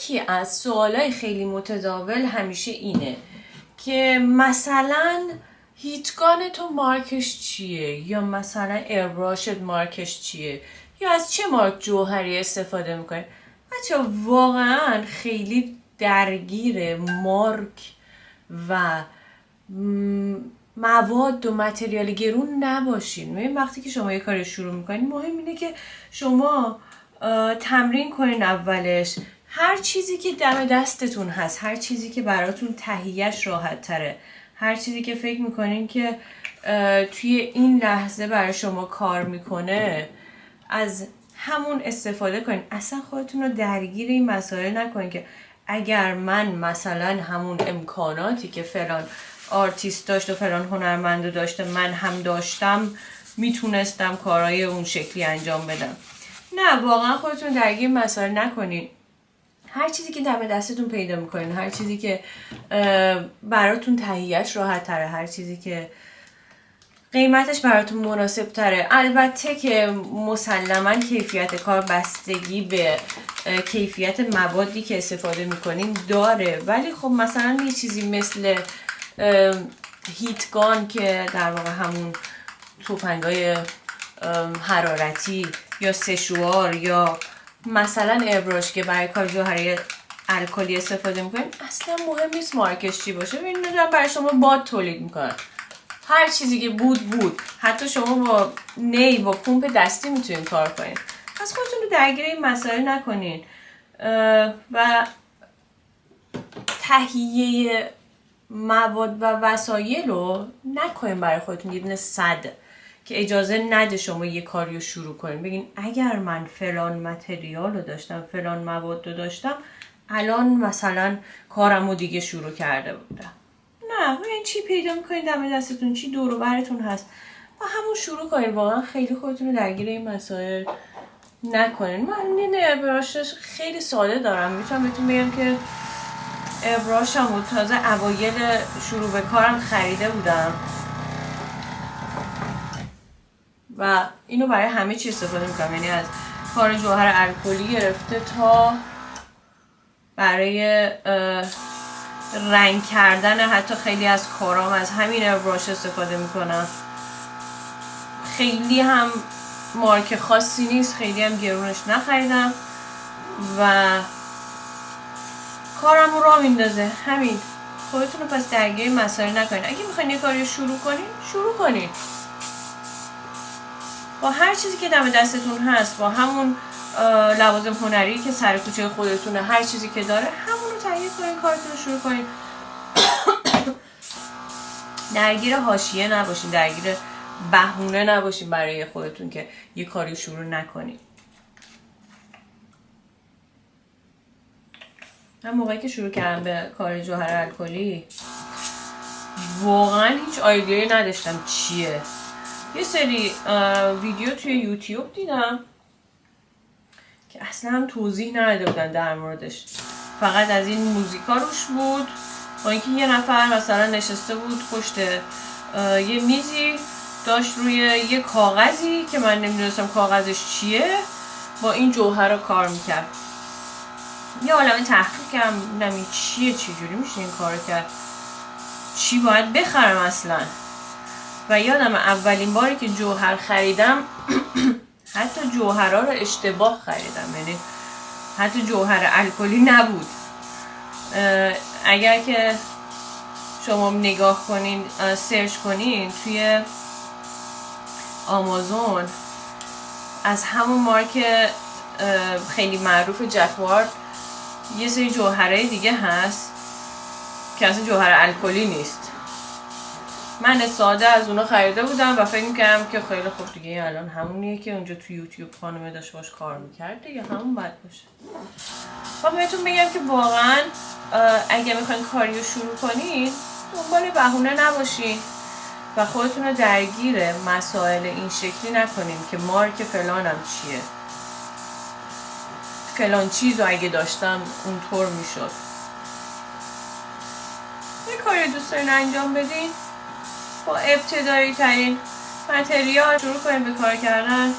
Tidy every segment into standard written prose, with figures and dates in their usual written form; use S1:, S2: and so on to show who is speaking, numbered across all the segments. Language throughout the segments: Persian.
S1: یکی از سوالای خیلی متداول همیشه اینه که مثلا هیتگان تو مارکش چیه، یا مثلا ایربراشت مارکش چیه، یا از چه مارک جوهری استفاده میکنه. بچه واقعا خیلی درگیر مارک و مواد و متریال گرون نباشین. وقتی که شما یه کاری شروع میکنین مهم اینه که شما تمرین کنین اولش. هر چیزی که دم دستتون هست، هر چیزی که براتون تهیهش راحت تره، هر چیزی که فکر میکنین که توی این لحظه برای شما کار میکنه، از همون استفاده کنین. اصلا خودتون رو درگیر این مسائل نکنین که اگر من مثلا همون امکاناتی که فلان آرتیست داشت و فلان هنرمند داشته من هم داشتم میتونستم کارهای اون شکلی انجام بدم. نه، واقعا خودتون درگیر مسائل نکنین. هر چیزی که دم دستتون پیدا میکنین، هر چیزی که براتون تهیهش راحت تره، هر چیزی که قیمتش براتون مناسب تره. البته که مسلما کیفیت کار بستگی به کیفیت موادی که استفاده میکنین داره، ولی خب مثلا یه چیزی مثل هیتگان که در واقع همون تفنگای حرارتی، یا سشوار، یا مثلا ایربراش که برای کار جوهری الکلی استفاده میکنین، اصلا مهم نیست مارکش چی باشه. ببینید دارن برای شما باد تولید میکنن. هر چیزی که بود. حتی شما با با پمپ دستی میتونین کار کنین. پس خودتون رو درگیر این مسائل نکنین و تهیه مواد و وسایل رو نکنین برای خودتون یه دونه صد که اجازه نده شما یه کاری رو شروع کنین. بگین اگر من فلان متریال رو داشتم، فلان مواد رو داشتم، الان مثلا کارم رو دیگه شروع کرده بودم. نه، این چی پیدا میکنین دم دستتون، چی دور و برتون هست، با همون شروع کنین. واقعا خیلی خودتون رو درگیر این مسائل نکنین. من این ایربراشش خیلی ساده دارم. میتونم بهتون بگم که ایربراشم رو تازه اوایل شروع به کارم خریده بودم و اینو برای همه چی استفاده میکنم. یعنی از کار جوهر الکلی گرفته تا برای رنگ کردن حتی خیلی از کارام از همین ایربراش استفاده میکنم. خیلی هم مارک خاصی نیست، خیلی هم گرونش نخریدم و کارم رو راه میندازه. همین. خودتون رو پس درگیر مسائل نکنین. اگه میخواین یه کاری شروع کنین با هر چیزی که دم دستتون هست، با همون لوازم هنری که سر کوچه خودتونه، هر چیزی که داره همون رو تهیه کنین، کارتون رو شروع کنین. درگیر حاشیه نباشین، درگیر بهونه نباشین برای خودتون که یه کاری شروع نکنین. من موقعی که شروع کردم به کار جوهر الکلی واقعا هیچ آیدیایی نداشتم چیه. یه سری ویدیو توی یوتیوب دیدم که اصلا هم توضیح نداده بودن در موردش، فقط از این موزیکا روش بود، با اینکه یه نفر مثلا نشسته بود پشت یه میزی، داشت روی یه کاغذی که من نمیدونستم کاغذش چیه با این جوهر رو کار میکرد. یه عالمه تحقیق کردم ببینم این چیه، چجوری میشه این کارو کرد، چی باید بخرم اصلا. و یادم اولین باری که جوهر خریدم حتی جوهرها رو اشتباه خریدم، یعنی حتی جوهر الکلی نبود. اگر که شما نگاه کنین، سرچ کنین توی آمازون از همون مارک خیلی معروف جکوارد یه سری جوهرهای دیگه هست که اصلا جوهر الکلی نیست. من ساده از اونا خریده بودم و فکر می‌کردم که خیلی خوب دیگه الان همونیه که اونجا تو یوتیوب خانمه داشت باش کار می‌کرد دیگه، همون باید باشه. خب بهتون بگم که واقعا اگه میخواین کاری رو شروع کنین دنبال بهونه نباشین و خودتون رو درگیر مسائل این شکلی نکنین که مارک فلانم چیه، فلان چیز رو اگه داشتم اونطور میشد. یه کاری دوست دارین انجام بدین، با ابتدایی ترین متریال شروع کنین به کار کردن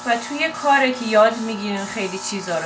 S1: و توی کاری که یاد میگیرین خیلی چیزا